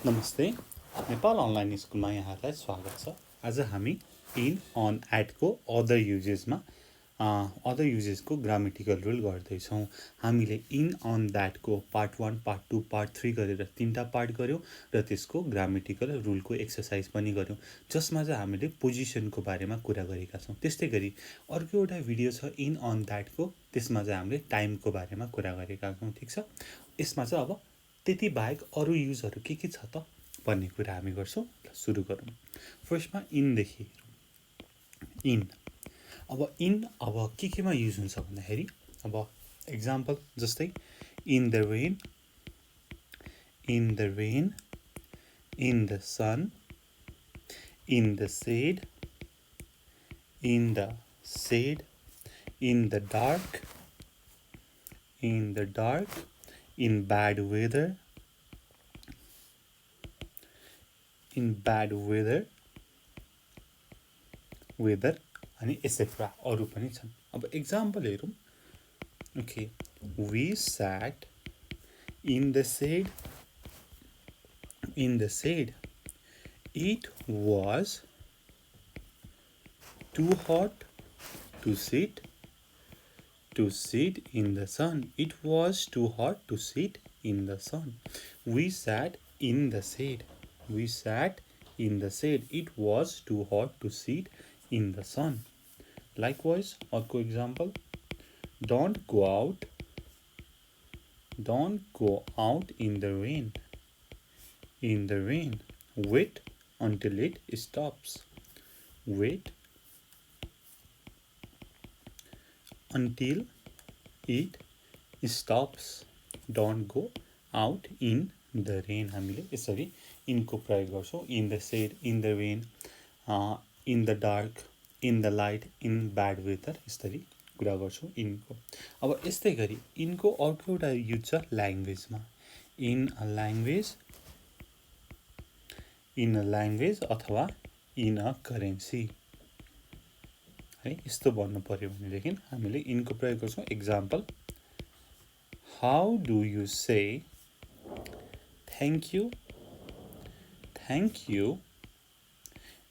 नमस्ते नेपाल अनलाइन स्कुलमा यहाँलाई स्वागत छ। आज हामी इन अन एटको अदर युजेसको ग्रामेटिकल रुल गर्दैछौँ। हामीले इन अन द्याटको पार्ट 1, पार्ट 2, पार्ट 3 गरेर 3टा पार्ट गऱ्यौँ र त्यसको ग्रामेटिकल रुलको एक्सर्साइज पनि गऱ्यौँ, जसमा चाहिँ हामीले पोजिसनको बारेमा कुरा गरेका छौँ। त्यस्तै गरी अर्को एउटा भिडियो छ इन अन द्याटको, त्यसमा चाहिँ हामीले टाइमको बारेमा कुरा गरेका छौँ। ठिक छ, यसमा चाहिँ अब त्यति बाहेक अरू युजहरू के छ त भन्ने कुरा हामी गर्छौँ। सुरु गरौँ। फर्स्टमा इनदेखि इन। अब इन अब केमा युज हुन्छ भन्दाखेरि अब एक्जाम्पल जस्तै in the rain, in the rain, in the sun, in the shade, in the shade, in the dark, in the dark, in bad weather, in bad weather अनि etc. अरू पनि छन्। अब एक्जाम्पल हेरौँ। Okay, we sat in the shade, in the shade. It was too hot to sit in the sun. It was too hot to sit in the sun. We sat in the shade. We sat in the shade. It was too hot to sit in the sun. Likewise, अर्को example. Don't go out. Don't go out in the rain. In the rain. Wait until it stops. Wait until it stops. Don't go out in the rain. हामीले यसरी इनको प्रयोग गर्छौँ। In the shade, in the rain, in the dark, in the light, in bad weather, यसरी कुरा गर्छौँ इनको। अब यस्तै गरी इनको अर्को एउटा युज छ ल्याङ्ग्वेजमा। इन अ ल्याङ्ग्वेज अथवा इन अ करेन्सी है। यस्तो भन्नु पर्यो भनेदेखि हामीले इनको प्रयोग गर्छौँ। Example, how do you say thank you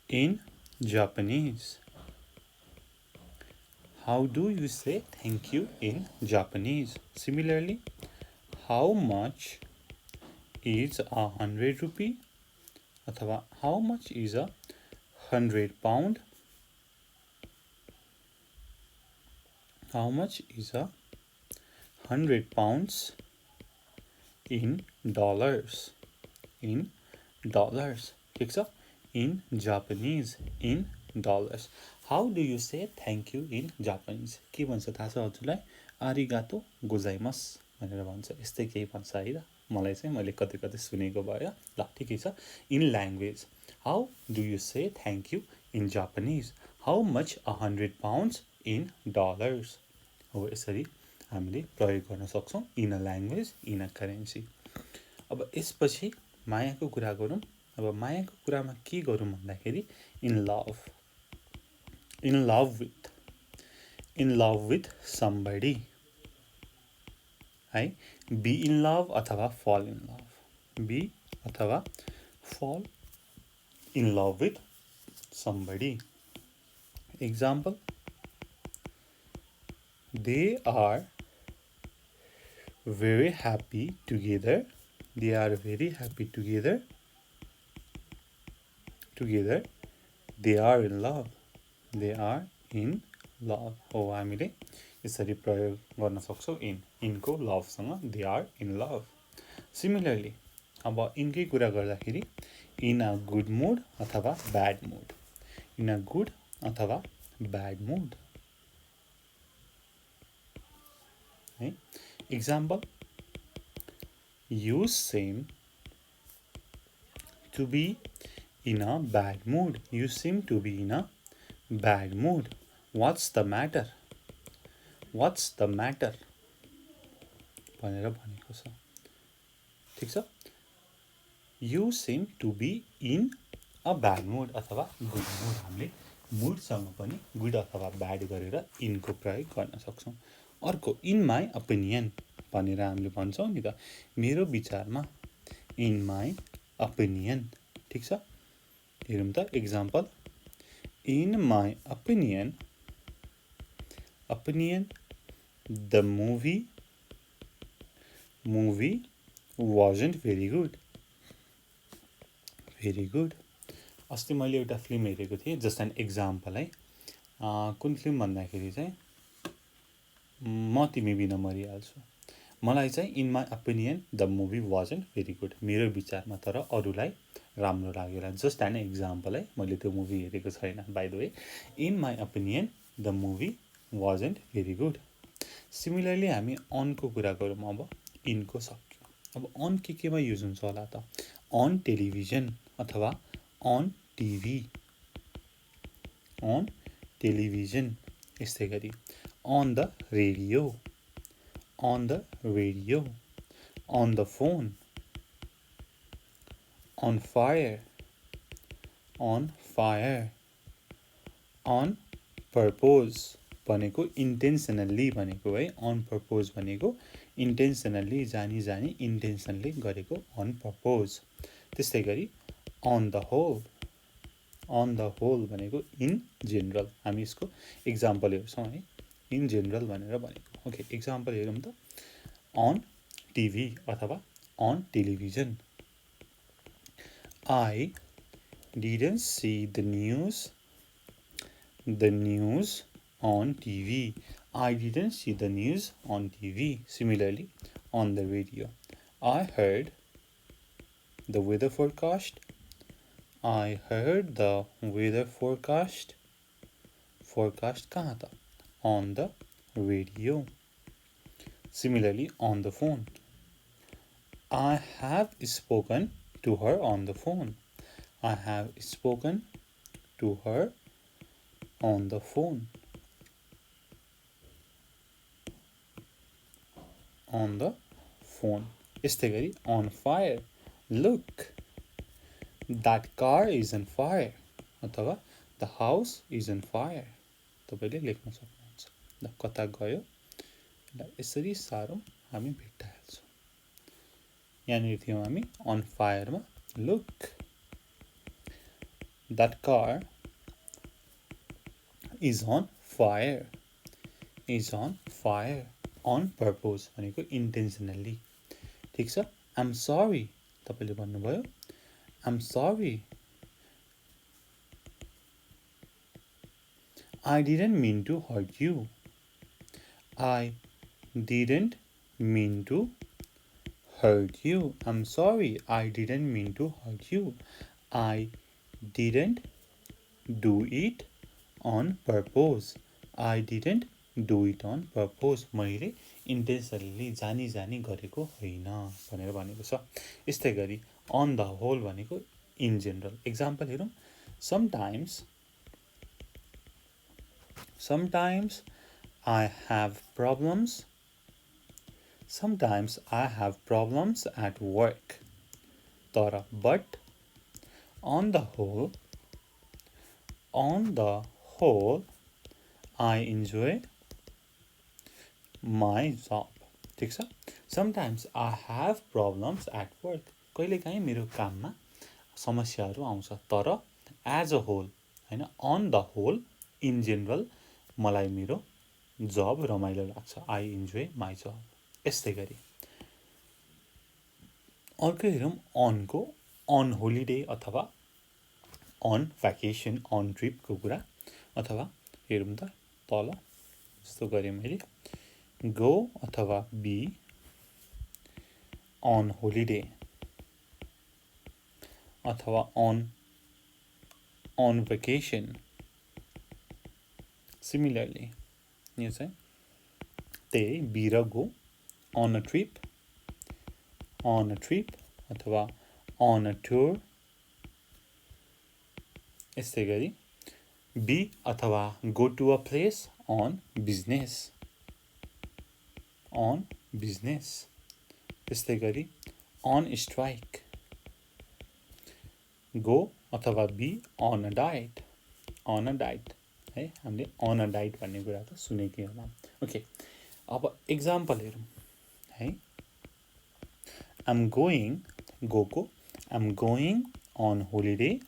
in Japanese? How do you say thank you in Japanese? Similarly, how much is 100 रुपी अथवा how much is 100 pound? How much is 100 pounds in dollars? In dollars. ठिक छ, in Japanese, in dollars. How do you say thank you in Japanese? के भन्छ थाहा छ हजुरलाई? आरिगातो गोजाइमस भनेर भन्छ। यस्तै केही भन्छ है त, मलाई चाहिँ मैले कतै कतै सुनेको भयो। ल ठिकै छ। In language, how do you say thank you in Japanese? How much 100 pounds in dollars? अब यसरी हामीले प्रयोग गर्न सक्छौँ in a language, in a currency. अब यसपछि मायाको कुरा गरौँ। अब मायाको कुरामा के गरौँ भन्दाखेरि इन लभ विथ समबडी है। बी इन लभ अथवा फल इन लभ। बी अथवा फल in love with somebody. Example, they are very happy together. They are very happy together. They are in love. They are in love. हो, हामीले यसरी प्रयोग गर्न सक्छौँ इनको लभसँग। they are in love. Similarly, अब इनकै कुरा गर्दाखेरि इन अ गुड मुड अथवा bad mood. In a good अथवा ब्याड मुड है। Example, you seem to be in a bad mood. You seem to be in a bad mood. What's the matter? What's the matter? भनेर भनेको छ। ठिक छ, you seem to be in a bad mood अथवा good mood. हामीले मुडसँग पनि good अथवा bad गरेर इनको प्रयोग गर्न सक्छौँ। अर्को, इन माई ओपिनियन भनेर हामीले भन्छौँ नि त, मेरो विचारमा। In my opinion. ठिक छ, हेरौँ त example. In my opinion, the movie wasn't very good. Very good. अस्ति मैले एउटा फिल्म हेरेको थिएँ, जस्ट एन एक्जाम्पल है. कुन फिल्म भन्दाखेरि चाहिँ म तिमी बिना मरिहाल्छु. मलाई चाहिँ in my opinion the movie wasn't very good, मेरो विचारमा, तर अरूलाई राम्रो लागेर. जस्ट एन एक्जाम्पल है, मैले त्यो मुभी हेरेको छैन by the way. In my opinion the movie wasn't very good. Similarly हामी अनको कुरा गरौँ. अब इनको सक्यो. अब अन केमा युज हुन्छ होला त? अन टेलिभिजन अथवा अन टिभी. On television. यस्तै गरी on the radio, on the radio, on the phone, on fire, on fire, on purpose भनेको intentionally भनेको है. on purpose भनेको intentionally, जानी जानी intentionally गरेको on purpose. त्यस्तै गरी on the whole, on the whole भनेको in general. हामी यसको एक्जाम्पल हेर्छौँ है, इन जेनरल भनेर भनेको. ओके, एक्जाम्पल हेरौँ त. अन टिभी अथवा on television. I didn't see the news on TV. I didn't see the news on TV. Similarly, on the radio, I heard the weather forecast. I heard the weather forecast. Forecast कहाँ त? On the radio. Similarly, on the phone, I have spoken to her on the phone. I have spoken to her on the phone. On the phone. यस्तै गरी on fire. Look, that car is on fire. अथवा the house is on fire. तपाईँले लेख्न सक्नुहुन्छ. ल कता गयो, यसरी सारौँ हामी भेट्टाइहाल्छौँ. यहाँनिर थियौँ हामी अन फायरमा. Look, that car is on fire. Is on fire. On purpose भनेको इन्टेन्सनल्ली. ठिक छ. आइएम सरी, तपाईँले भन्नुभयो I'm sorry, I didn't mean to hurt you. I didn't mean to hurt you. I'm sorry, I didn't mean to hurt you. I didn't do it on purpose. I didn't do it on purpose. मैले intentionally जानी जानी गरेको होइन भनेर भनेको छ. यस्तै गरी on the whole भनेको in general. Example हेरौँ. Sometimes I have problems. Sometimes I have problems at work. तर, but on the whole, I enjoy my job. ठिक छ. Sometimes I have problems at work. कहिलेकाहीँ मेरो काममा समस्याहरू आउँछ, तर एज अ होल होइन, on the whole, in general मलाई मेरो जब रमाइलो लाग्छ. I enjoy my job. यस्तै गरी अर्को हेरौँ अनको. अन होलिडे अथवा अन भ्याकेसन, अन ट्रिपको कुरा. अथवा हेरौँ त तल जस्तो गरेँ मैले. गो अथवा बी अन होलिडे अथवा अन भ्याकेसन. सिमिलरली यो चाहिँ त्यही बी र गो. अन अ ट्रिप अथवा अन अ टुर. यस्तै गरी बी अथवा go to a place on business. त्यस्तै गरी अन स्ट्राइक. गो अथवा बी अन अ डाइट. है, हामीले अन अ डाइट भन्ने कुरा त सुनेकै होला. ओके, अब एक्जाम्पल हेरौँ है. आइएम गोइङ, गोको I'm going on holiday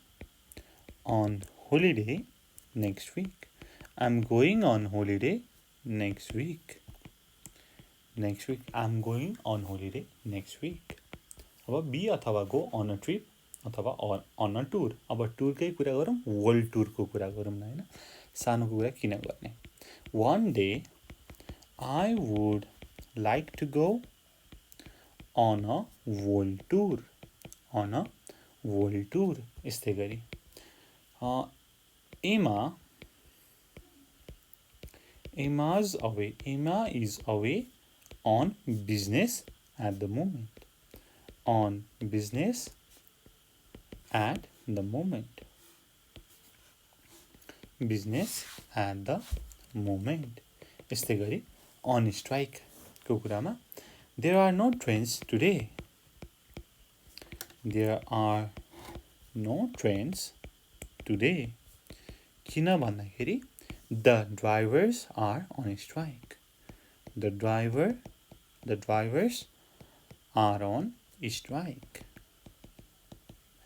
next week. I'm going on holiday next week. I'm going on holiday next week. अब बी अथवा गो अन अ ट्रिप अथवा अन अ टुर. अब टुरकै कुरा गरौँ, वर्ल्ड टुरको कुरा गरौँ न होइन, सानोको कुरा किन गर्ने. One day I would like to go on a world tour. On a world tour. यस्तै गरी Emma is away on business at the moment. On business at the moment. Business at the moment. यस्तै गरी on strike को कुरामा there are no trains today. There are no trains today. किन भन्दाखेरि the drivers are on strike. The drivers are on strike.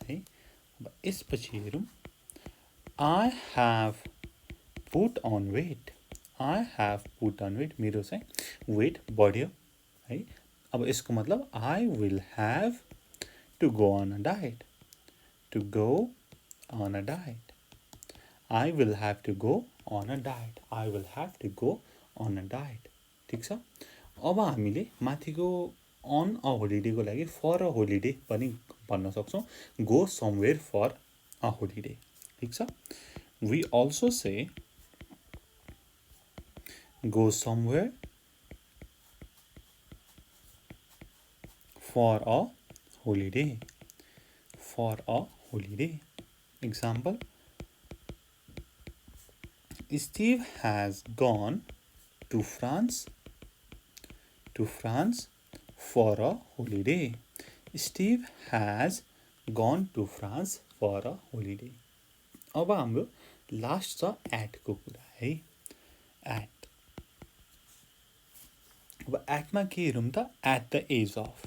है. अब यसपछि हेरौँ. I have put on weight. I have put on weight. मेरो चाहिँ weight बढ्यो है. अब यसको मतलब I will have to go on a diet. To go on a diet. I will have to go on a diet. I will have to go on a diet. ठिक छ. अब हामीले माथिको on a holiday को लागि for a holiday पनि भन्न सक्छौँ. Go somewhere for a holiday. ठिक छ. We also say go somewhere for a holiday. For a holiday. Example. Steve has gone to France for a holiday. Steve has gone to France for a holiday. अब हाम्रो last छ at को कुरा है. at. अब at मा के हेरौँ त. at the age of.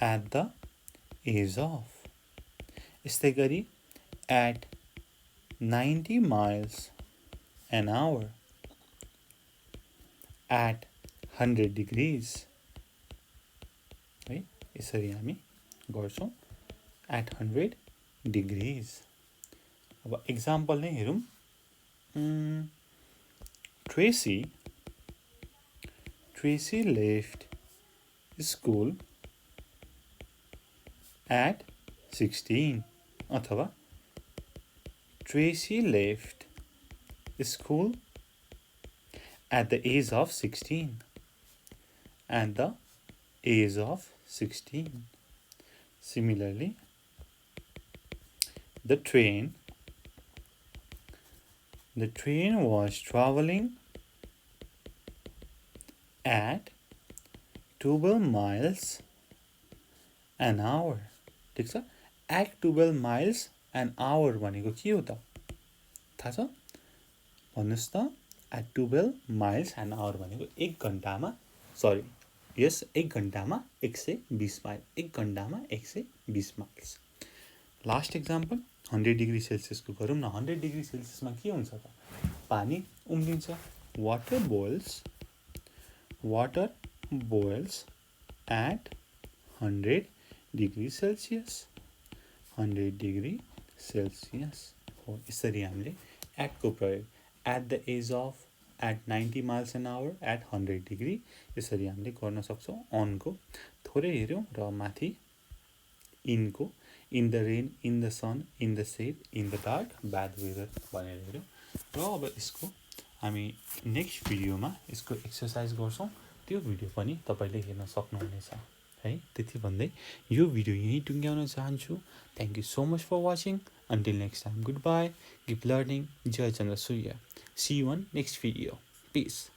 At the age of. यस्तै गरी at 90 miles an hour. At 100 degrees. है. यसरी हामी गर्छौँ. At 100 degrees. अब एक्जाम्पल नै हेरौँ. Tracy left school at 16. अथवा Tracy left school at the age of 16. At the age of 16. Similarly, the train was traveling at 12 miles an hour. ठिक छ. at 12 miles an hour भनेको के हो त? थाहा छ? भन्नुहोस् त. at 12 miles an hour भनेको 1 घण्टामा 1 घण्टामा 120 माइल. 1 घण्टामा 120 माइल्स. लास्ट एक्जाम्पल 100 डिग्री सेल्सियसको गरौँ न. 100 डिग्री सेल्सियसमा के हुन्छ त? पानी उम्लिन्छ. Water boils at 100 degree Celsius. 100 degree Celsius हो. यसरी हामीले at को प्रयोग at the age of, at 90 miles an hour, at 100 degree यसरी हामीले गर्न सक्छौँ. on को थोरै हेऱ्यौँ र माथि in को in the rain, in the sun, in the shade, in the dark, bad weather भनेर हेऱ्यौँ. र अब यसको हामी नेक्स्ट भिडियोमा यसको एक्सर्साइज गर्छौँ. त्यो भिडियो पनि तपाईँले हेर्न सक्नुहुनेछ है. त्यति भन्दै यो भिडियो यहीँ टुङ्ग्याउन चाहन्छु. Thank you so much for watching. Until next time, goodbye. Keep learning. 𝘊𝗔𝗃. See you on next video. Peace.